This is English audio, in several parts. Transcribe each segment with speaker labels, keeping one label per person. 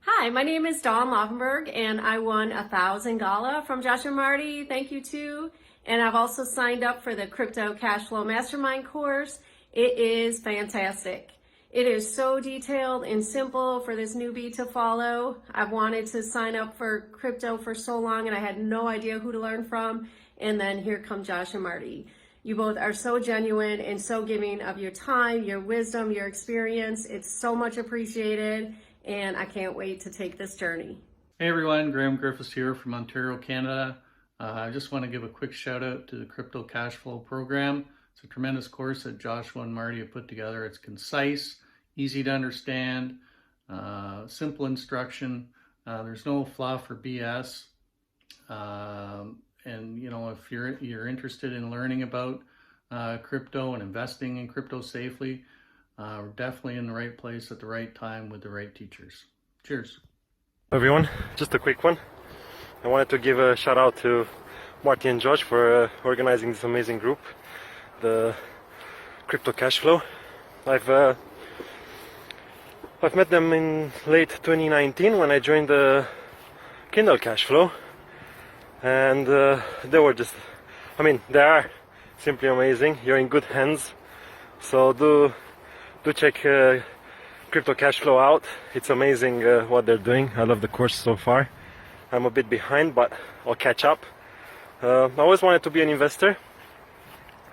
Speaker 1: Hi, my name is Dawn Laufenberg, and I won 1,000 Gala from Josh and Marty. Thank you too. And I've also signed up for the Crypto Cash Flow Mastermind course. It is fantastic. It is so detailed and simple for this newbie to follow. I've wanted to sign up for crypto for so long, and I had no idea who to learn from. And then here come Josh and Marty. You both are so genuine and so giving of your time, your wisdom, your experience. It's so much appreciated, and I can't wait to take this journey.
Speaker 2: Hey everyone, Graham Griffiths here from Ontario, Canada. I just want to give a quick shout out to the Crypto Cash Flow program. It's a tremendous course that Joshua and Marty have put together. It's concise, easy to understand, simple instruction. There's no fluff or BS. And you know, if you're interested in learning about crypto and investing in crypto safely, we're definitely in the right place at the right time with the right teachers. Cheers.
Speaker 3: Everyone, just a quick one. I wanted to give a shout out to Marty and Josh for organizing this amazing group, the Crypto Cash Flow. I've met them in late 2019 when I joined the Kindle Cash Flow, and they were just, they are simply amazing. You're in good hands, so do check Crypto Cash Flow out. It's amazing what they're doing. I love the course so far. I'm a bit behind, but I'll catch up. I always wanted to be an investor,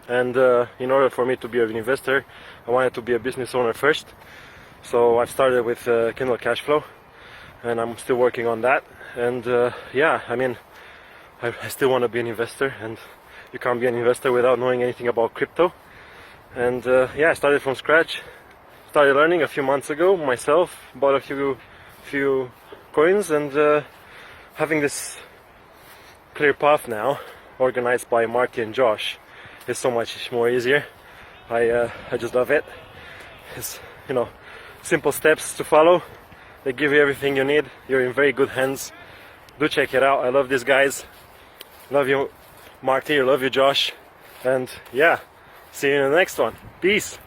Speaker 3: and in order for me to be an investor, I wanted to be a business owner first. So I've started with Kindle Cash Flow, and I'm still working on that. And I still want to be an investor, and you can't be an investor without knowing anything about crypto. And I started from scratch. Started learning a few months ago myself, bought a few coins, and having this clear path now, organized by Marty and Josh, is so much more easier. I just love it. It's, simple steps to follow. They give you everything you need. You're in very good hands. Do check it out. I love these guys. Love you, Marty. I love you, Josh. And yeah, see you in the next one. Peace.